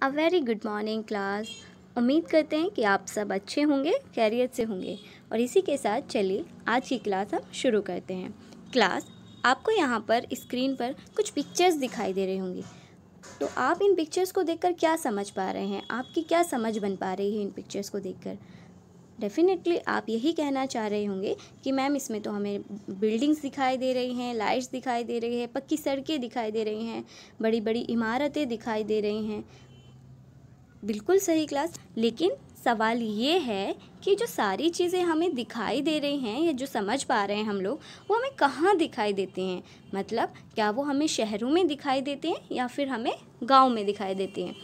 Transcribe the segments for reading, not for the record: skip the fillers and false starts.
A very good morning class. उम्मीद करते हैं कि आप सब अच्छे होंगे, खैरियत से होंगे। और इसी के साथ चलिए आज की क्लास हम शुरू करते हैं। क्लास, आपको यहाँ पर स्क्रीन पर कुछ पिक्चर्स दिखाई दे रही होंगी। तो आप इन पिक्चर्स को देखकर क्या समझ पा रहे हैं? आपकी क्या समझ बन पा रही है इन पिक्चर्स को देखकर? डेफिनेटली आप यही कहना चाह रहे होंगे कि मैम इसमें तो हमें बिल्डिंग्स दिखाई दे रही हैं, लाइट्स दिखाई दे रही है, पक्की सड़कें दिखाई दे रही हैं, बड़ी बड़ी इमारतें दिखाई दे रही हैं। बिल्कुल सही क्लास। लेकिन सवाल ये है कि जो सारी चीज़ें हमें दिखाई दे रही हैं या जो समझ पा रहे हैं हम लोग, वो हमें कहाँ दिखाई देते हैं? मतलब क्या वो हमें शहरों में दिखाई देते हैं या फिर हमें गांव में दिखाई देते हैं?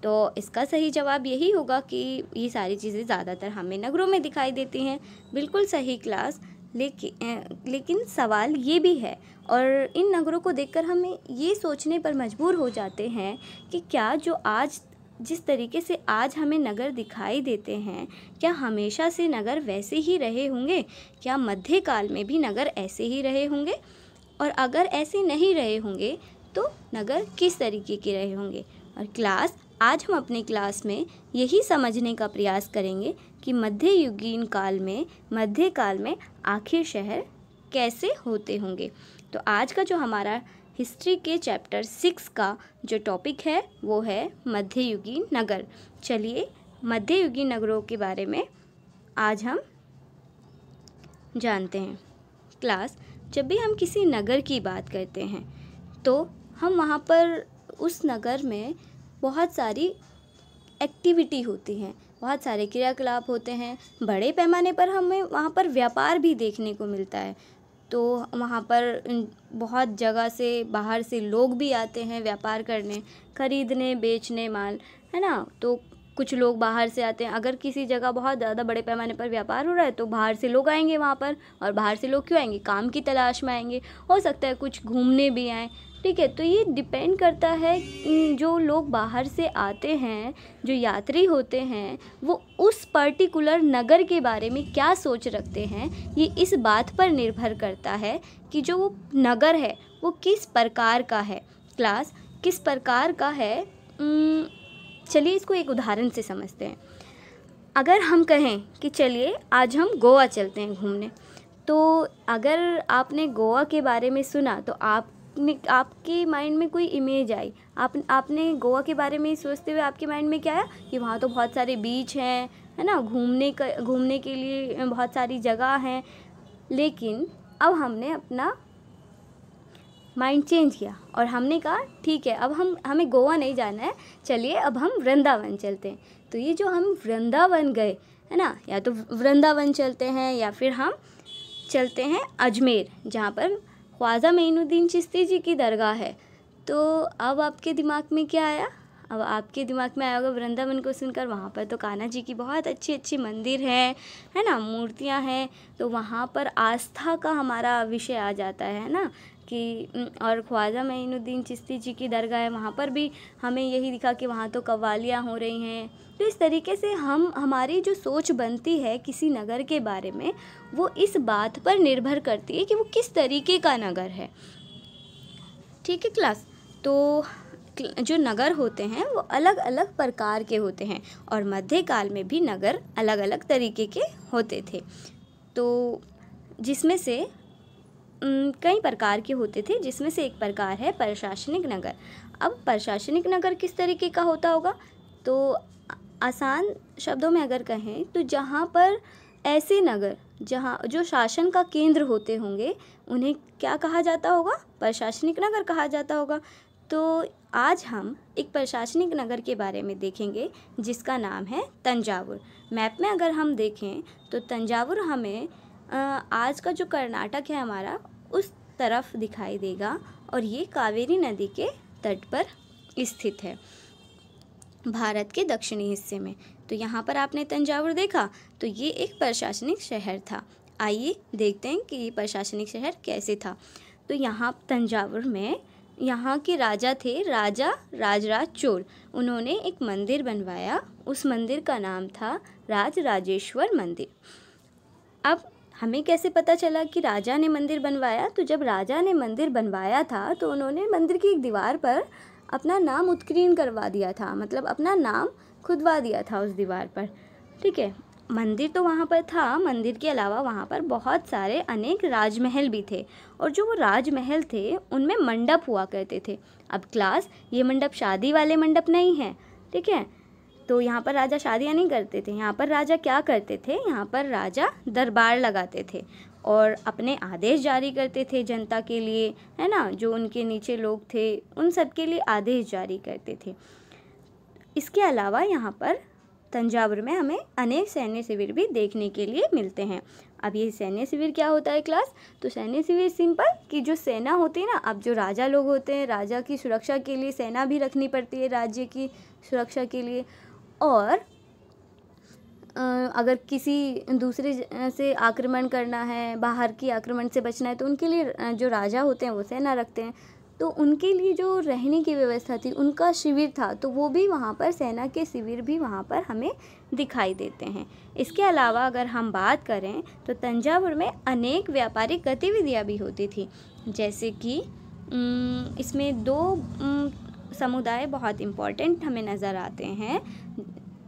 तो इसका सही जवाब यही होगा कि ये सारी चीज़ें ज़्यादातर हमें नगरों में दिखाई देती हैं। बिल्कुल सही क्लास। लेकिन सवाल ये भी है, और इन नगरों को देखकर हमें ये सोचने पर मजबूर हो जाते हैं कि क्या जो आज जिस तरीके से आज हमें नगर दिखाई देते हैं, क्या हमेशा से नगर वैसे ही रहे होंगे? क्या मध्यकाल में भी नगर ऐसे ही रहे होंगे? और अगर ऐसे नहीं रहे होंगे तो नगर किस तरीके के रहे होंगे? और क्लास, आज हम अपनी क्लास में यही समझने का प्रयास करेंगे कि मध्यकाल में आखिर शहर कैसे होते होंगे। तो आज का जो हमारा हिस्ट्री के चैप्टर 6 का जो टॉपिक है वो है मध्ययुगीन नगर। चलिए मध्ययुगीन नगरों के बारे में आज हम जानते हैं। क्लास, जब भी हम किसी नगर की बात करते हैं तो हम वहाँ पर उस नगर में बहुत सारी एक्टिविटी होती हैं, बहुत सारे क्रियाकलाप होते हैं। बड़े पैमाने पर हमें वहाँ पर व्यापार भी देखने को मिलता है। तो वहाँ पर बहुत जगह से बाहर से लोग भी आते हैं व्यापार करने, खरीदने, बेचने माल, है ना। तो कुछ लोग बाहर से आते हैं। अगर किसी जगह बहुत ज़्यादा बड़े पैमाने पर व्यापार हो रहा है तो बाहर से लोग आएंगे वहाँ पर। और बाहर से लोग क्यों आएंगे? काम की तलाश में आएंगे। हो सकता है कुछ घूमने भी आएँ, ठीक है। तो ये डिपेंड करता है जो लोग बाहर से आते हैं, जो यात्री होते हैं, वो उस पर्टिकुलर नगर के बारे में क्या सोच रखते हैं। ये इस बात पर निर्भर करता है कि जो वो नगर है वो किस प्रकार का है। क्लास, किस प्रकार का है? चलिए इसको एक उदाहरण से समझते हैं। अगर हम कहें कि चलिए आज हम गोवा चलते हैं घूमने, तो अगर आपने गोवा के बारे में सुना तो आपके माइंड में कोई इमेज आई। आपने गोवा के बारे में सोचते हुए आपके माइंड में क्या आया कि वहाँ तो बहुत सारे बीच हैं, है ना, घूमने के लिए बहुत सारी जगह हैं। लेकिन अब हमने अपना माइंड चेंज किया और हमने कहा ठीक है, अब हमें गोवा नहीं जाना है, चलिए अब हम वृंदावन चलते हैं। तो ये जो हम वृंदावन गए, है ना, या तो वृंदावन चलते हैं या फिर हम चलते हैं अजमेर, जहाँ पर ख्वाजा मोइनुद्दीन चिश्ती जी की दरगाह है। तो अब आपके दिमाग में क्या आया? अब आपके दिमाग में आया होगा वृंदावन को सुनकर, वहाँ पर तो कान्हा जी की बहुत अच्छी अच्छी मंदिर है ना, मूर्तियाँ हैं। तो वहाँ पर आस्था का हमारा विषय आ जाता है ना कि और ख्वाजा मोइनुद्दीन चिश्ती जी की दरगाह है, वहाँ पर भी हमें यही दिखा कि वहाँ तो कव्वालियाँ हो रही हैं। तो इस तरीके से हमारी जो सोच बनती है किसी नगर के बारे में, वो इस बात पर निर्भर करती है कि वो किस तरीके का नगर है। ठीक है क्लास। तो जो नगर होते हैं वो अलग अलग प्रकार के होते हैं, और मध्यकाल में भी नगर अलग अलग तरीके के होते थे। तो जिसमें से कई प्रकार के होते थे, जिसमें से एक प्रकार है प्रशासनिक नगर। अब प्रशासनिक नगर किस तरीके का होता होगा? तो आसान शब्दों में अगर कहें तो जहाँ पर ऐसे नगर जहाँ जो शासन का केंद्र होते होंगे, उन्हें क्या कहा जाता होगा? प्रशासनिक नगर कहा जाता होगा। तो आज हम एक प्रशासनिक नगर के बारे में देखेंगे जिसका नाम है तंजावुर। मैप में अगर हम देखें तो तंजावुर हमें आज का जो कर्नाटक है हमारा, उस तरफ दिखाई देगा, और ये कावेरी नदी के तट पर स्थित है, भारत के दक्षिणी हिस्से में। तो यहाँ पर आपने तंजावुर देखा, तो ये एक प्रशासनिक शहर था। आइए देखते हैं कि ये प्रशासनिक शहर कैसे था। तो यहाँ तंजावुर में यहाँ के राजा थे, राजा राजराज चोल। उन्होंने एक मंदिर बनवाया, उस मंदिर का नाम था राजराजेश्वर मंदिर। अब हमें कैसे पता चला कि राजा ने मंदिर बनवाया? तो जब राजा ने मंदिर बनवाया था तो उन्होंने मंदिर की एक दीवार पर अपना नाम उत्कीर्ण करवा दिया था, मतलब अपना नाम खुदवा दिया था उस दीवार पर। ठीक है, मंदिर तो वहाँ पर था, मंदिर के अलावा वहाँ पर बहुत सारे अनेक राजमहल भी थे, और जो वो राजमहल थे उनमें मंडप हुआ करते थे। अब क्लास, ये मंडप शादी वाले मंडप नहीं है, ठीक है। तो यहाँ पर राजा शादियाँ नहीं करते थे, यहाँ पर राजा क्या करते थे, यहाँ पर राजा दरबार लगाते थे और अपने आदेश जारी करते थे जनता के लिए, है ना। जो उनके नीचे लोग थे उन सब के लिए आदेश जारी करते थे। इसके अलावा यहाँ पर तंजावुर में हमें अनेक सैन्य शिविर भी देखने के लिए मिलते हैं। अब ये सैन्य शिविर क्या होता है क्लास? तो सैन्य शिविर सिंपल कि जो सेना होती है ना, अब जो राजा लोग होते हैं, राजा की सुरक्षा के लिए सेना भी रखनी पड़ती है, राज्य की सुरक्षा के लिए। और अगर किसी दूसरे से आक्रमण करना है, बाहर की आक्रमण से बचना है, तो उनके लिए जो राजा होते हैं वो सेना रखते हैं। तो उनके लिए जो रहने की व्यवस्था थी, उनका शिविर था, तो वो भी वहाँ पर सेना के शिविर भी वहाँ पर हमें दिखाई देते हैं। इसके अलावा अगर हम बात करें तो तंजावुर में अनेक व्यापारिक गतिविधियाँ भी होती थी, जैसे कि इसमें दो समुदाय बहुत इम्पोर्टेंट हमें नज़र आते हैं।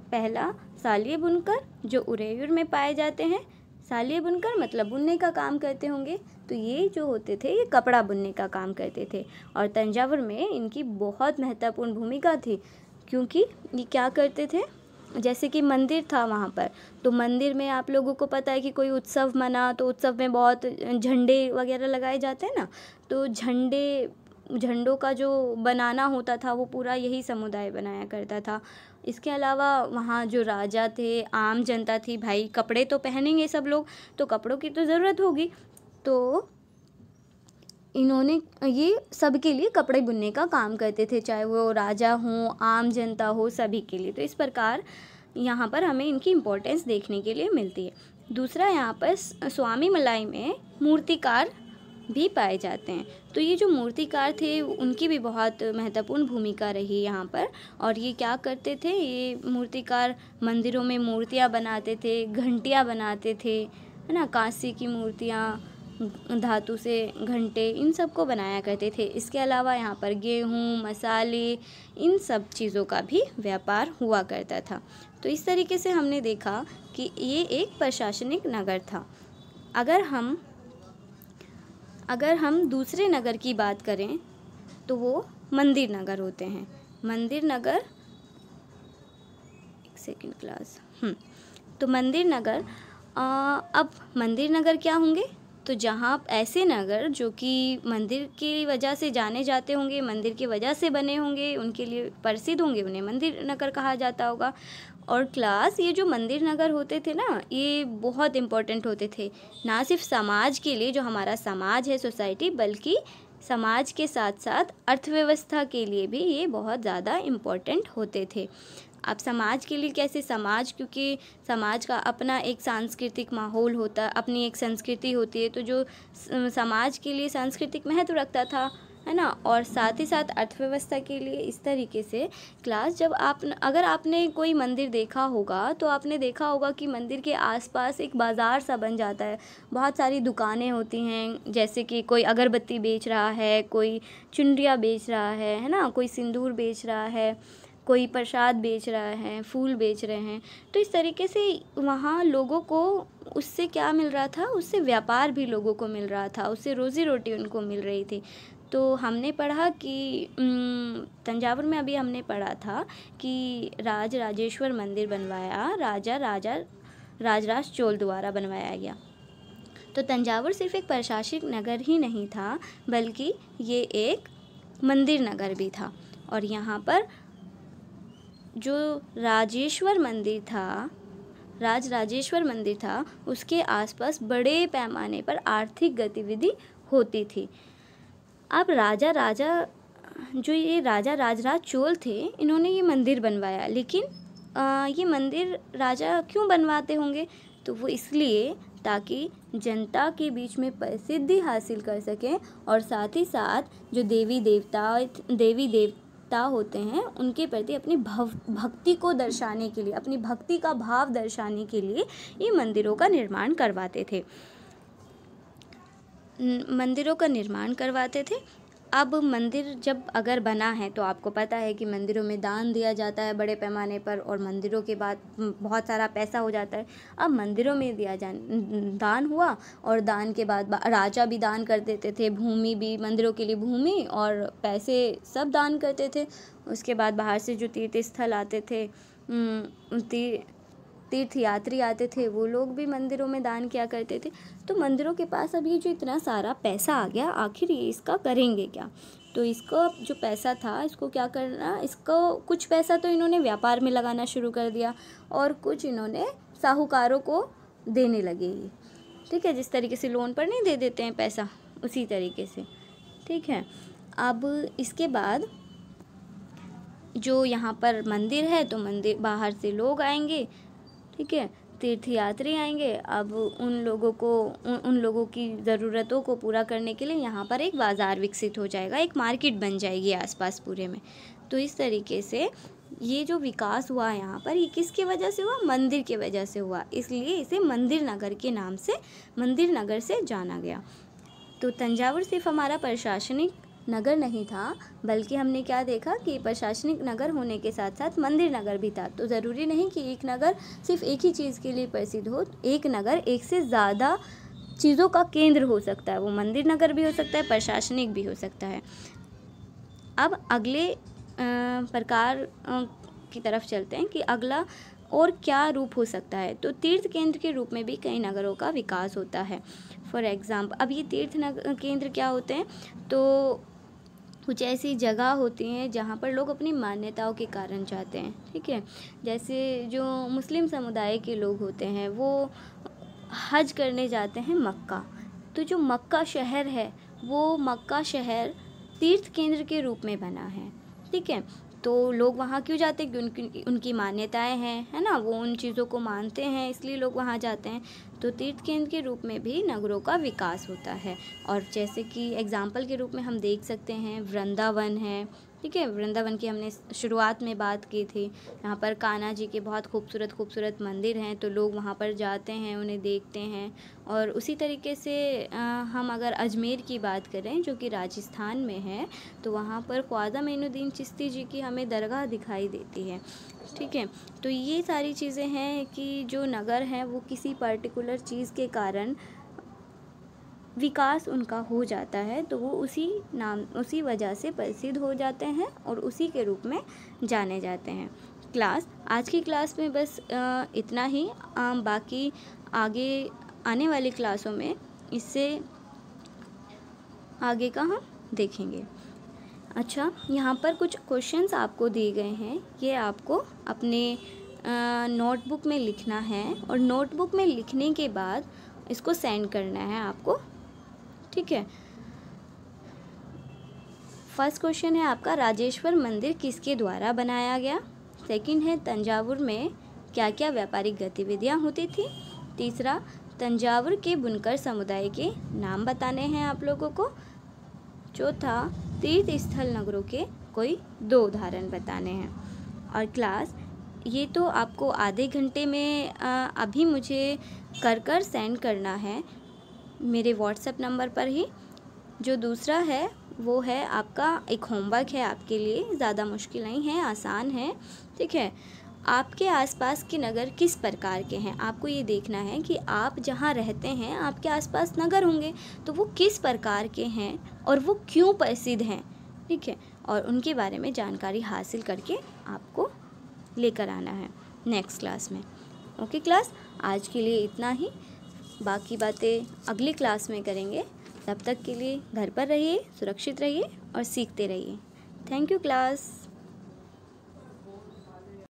पहला सालिये बुनकर, जो उरेयूर में पाए जाते हैं। सालिये बुनकर मतलब बुनने का काम करते होंगे, तो ये जो होते थे ये कपड़ा बुनने का काम करते थे, और तंजावुर में इनकी बहुत महत्वपूर्ण भूमिका थी, क्योंकि ये क्या करते थे, जैसे कि मंदिर था वहाँ पर, तो मंदिर में आप लोगों को पता है कि कोई उत्सव मना तो उत्सव में बहुत झंडे वगैरह लगाए जाते हैं ना, तो झंडों का जो बनाना होता था वो पूरा यही समुदाय बनाया करता था। इसके अलावा वहाँ जो राजा थे, आम जनता थी, भाई कपड़े तो पहनेंगे सब लोग, तो कपड़ों की तो ज़रूरत होगी, तो इन्होंने ये सबके लिए कपड़े बुनने का काम करते थे, चाहे वो राजा हों, आम जनता हो, सभी के लिए। तो इस प्रकार यहाँ पर हमें इनकी इम्पोर्टेंस देखने के लिए मिलती है। दूसरा, यहाँ पर स्वामी मलाई में मूर्तिकार भी पाए जाते हैं, तो ये जो मूर्तिकार थे उनकी भी बहुत महत्वपूर्ण भूमिका रही यहाँ पर। और ये क्या करते थे, ये मूर्तिकार मंदिरों में मूर्तियाँ बनाते थे, घंटियाँ बनाते थे, है ना, कांसे की मूर्तियाँ, धातु से घंटे, इन सब को बनाया करते थे। इसके अलावा यहाँ पर गेहूँ, मसाले, इन सब चीज़ों का भी व्यापार हुआ करता था। तो इस तरीके से हमने देखा कि ये एक प्रशासनिक नगर था। अगर हम दूसरे नगर की बात करें तो वो मंदिर नगर होते हैं। मंदिर नगर, एक सेकंड क्लास, तो मंदिर नगर, अब मंदिर नगर क्या होंगे, तो जहाँ ऐसे नगर जो कि मंदिर की वजह से जाने जाते होंगे, मंदिर की वजह से बने होंगे, उनके लिए प्रसिद्ध होंगे, उन्हें मंदिर नगर कहा जाता होगा। और क्लास, ये जो मंदिर नगर होते थे ना, ये बहुत इम्पोर्टेंट होते थे, ना सिर्फ समाज के लिए, जो हमारा समाज है, सोसाइटी, बल्कि समाज के साथ साथ अर्थव्यवस्था के लिए भी ये बहुत ज़्यादा इम्पोर्टेंट होते थे। अब समाज के लिए कैसे, समाज, क्योंकि समाज का अपना एक सांस्कृतिक माहौल होता, अपनी एक संस्कृति होती है, तो जो समाज के लिए सांस्कृतिक महत्व रखता था, है ना, और साथ ही साथ अर्थव्यवस्था के लिए। इस तरीके से क्लास, जब अगर आपने कोई मंदिर देखा होगा तो आपने देखा होगा कि मंदिर के आसपास एक बाज़ार सा बन जाता है, बहुत सारी दुकानें होती हैं, जैसे कि कोई अगरबत्ती बेच रहा है, कोई चुनरिया बेच रहा है ना, कोई सिंदूर बेच रहा है, कोई प्रसाद बेच रहा है, फूल बेच रहे हैं। तो इस तरीके से वहाँ लोगों को उससे क्या मिल रहा था, उससे व्यापार भी लोगों को मिल रहा था, उससे रोज़ी रोटी उनको मिल रही थी। तो हमने पढ़ा कि तंजावुर में अभी हमने पढ़ा था कि राजराजेश्वर मंदिर बनवाया राजराज चोल द्वारा बनवाया गया। तो तंजावुर सिर्फ एक प्रशासनिक नगर ही नहीं था, बल्कि ये एक मंदिर नगर भी था। और यहाँ पर जो राजराजेश्वर मंदिर था, उसके आसपास बड़े पैमाने पर आर्थिक गतिविधि होती थी। अब ये राजा राजराज चोल थे, इन्होंने ये मंदिर बनवाया, लेकिन ये मंदिर राजा क्यों बनवाते होंगे, तो वो इसलिए ताकि जनता के बीच में प्रसिद्धि हासिल कर सकें, और साथ ही साथ जो देवी देवता होते हैं उनके प्रति अपनी भक्ति को दर्शाने के लिए, अपनी भक्ति का भाव दर्शाने के लिए ये मंदिरों का निर्माण करवाते थे। अब मंदिर जब अगर बना है तो आपको पता है कि मंदिरों में दान दिया जाता है बड़े पैमाने पर, और मंदिरों के बाद बहुत सारा पैसा हो जाता है। अब मंदिरों में दान हुआ, और दान के बाद राजा भी दान कर देते थे, भूमि भी, मंदिरों के लिए भूमि और पैसे सब दान करते थे। उसके बाद बाहर से जो तीर्थ स्थल आते थे, तीर्थ यात्री आते थे, वो लोग भी मंदिरों में दान किया करते थे। तो मंदिरों के पास अब ये जो इतना सारा पैसा आ गया, आखिर ये इसका करेंगे क्या? तो इसको जो पैसा था इसको क्या करना, इसको कुछ पैसा तो इन्होंने व्यापार में लगाना शुरू कर दिया, और कुछ इन्होंने साहूकारों को देने लगे। ठीक है, जिस तरीके से लोन पर नहीं दे देते हैं पैसा, उसी तरीके से। ठीक है, अब इसके बाद जो यहाँ पर मंदिर है, तो मंदिर बाहर से लोग आएंगे, ठीक है, तीर्थयात्री आएंगे। अब उन लोगों की ज़रूरतों को पूरा करने के लिए यहाँ पर एक बाज़ार विकसित हो जाएगा, एक मार्केट बन जाएगी आसपास पूरे में। तो इस तरीके से ये जो विकास हुआ यहाँ पर, ये किसकी वजह से हुआ? मंदिर की वजह से हुआ, इसलिए इसे मंदिर नगर के नाम से, मंदिर नगर से जाना गया। तो तंजावुर सिर्फ हमारा प्रशासनिक नगर नहीं था, बल्कि हमने क्या देखा कि प्रशासनिक नगर होने के साथ साथ मंदिर नगर भी था। तो ज़रूरी नहीं कि एक नगर सिर्फ एक ही चीज़ के लिए प्रसिद्ध हो, एक नगर एक से ज़्यादा चीज़ों का केंद्र हो सकता है। वो मंदिर नगर भी हो सकता है, प्रशासनिक भी हो सकता है। अब अगले प्रकार की तरफ चलते हैं कि अगला और क्या रूप हो सकता है। तो तीर्थ केंद्र के रूप में भी कई नगरों का विकास होता है। फॉर एग्ज़ाम्पल, अब ये तीर्थ केंद्र क्या होते हैं? तो कुछ ऐसी जगह होती हैं जहाँ पर लोग अपनी मान्यताओं के कारण जाते हैं। ठीक है, जैसे जो मुस्लिम समुदाय के लोग होते हैं वो हज करने जाते हैं मक्का। तो जो मक्का शहर है, वो मक्का शहर तीर्थ केंद्र के रूप में बना है। ठीक है, तो लोग वहाँ क्यों जाते हैं? क्योंकि उनकी मान्यताएं हैं, है ना, वो उन चीज़ों को मानते हैं, इसलिए लोग वहाँ जाते हैं। तो तीर्थ केंद्र के रूप में भी नगरों का विकास होता है। और जैसे कि एग्जाम्पल के रूप में हम देख सकते हैं, वृंदावन है। ठीक है, वृंदावन की हमने शुरुआत में बात की थी। यहाँ पर कान्हा जी के बहुत खूबसूरत मंदिर हैं, तो लोग वहाँ पर जाते हैं, उन्हें देखते हैं। और उसी तरीके से हम अगर अजमेर की बात करें, जो कि राजस्थान में है, तो वहाँ पर ख्वाजा मोइनुद्दीन चिश्ती जी की हमें दरगाह दिखाई देती है। ठीक है, तो ये सारी चीज़ें हैं कि जो नगर हैं वो किसी पर्टिकुलर चीज़ के कारण विकास उनका हो जाता है, तो वो उसी वजह से प्रसिद्ध हो जाते हैं और उसी के रूप में जाने जाते हैं। आज की क्लास में बस इतना ही। बाकी आगे आने वाली क्लासों में इससे आगे का हम देखेंगे। अच्छा, यहाँ पर कुछ क्वेश्चंस आपको दिए गए हैं, ये आपको अपने नोटबुक में लिखना है, और नोटबुक में लिखने के बाद इसको सेंड करना है आपको। ठीक है, फर्स्ट क्वेश्चन है आपका, राजेश्वर मंदिर किसके द्वारा बनाया गया? सेकंड है, तंजावुर में क्या क्या व्यापारिक गतिविधियां होती थी? तीसरा, तंजावुर के बुनकर समुदाय के नाम बताने हैं आप लोगों को। चौथा, तीर्थ स्थल नगरों के कोई 2 उदाहरण बताने हैं। और क्लास ये तो आपको आधे घंटे में अभी मुझे कर सेंड करना है मेरे व्हाट्सएप नंबर पर ही। जो दूसरा है वो है आपका एक होमवर्क है आपके लिए, ज़्यादा मुश्किल नहीं है, आसान है। ठीक है, आपके आसपास के नगर किस प्रकार के हैं? आपको ये देखना है कि आप जहाँ रहते हैं आपके आसपास नगर होंगे, तो वो किस प्रकार के हैं और वो क्यों प्रसिद्ध हैं। ठीक है, और उनके बारे में जानकारी हासिल करके आपको लेकर आना है नेक्स्ट क्लास में। ओके क्लास, आज के लिए इतना ही, बाकी बातें अगली क्लास में करेंगे। तब तक के लिए घर पर रहिए, सुरक्षित रहिए और सीखते रहिए। Thank you class.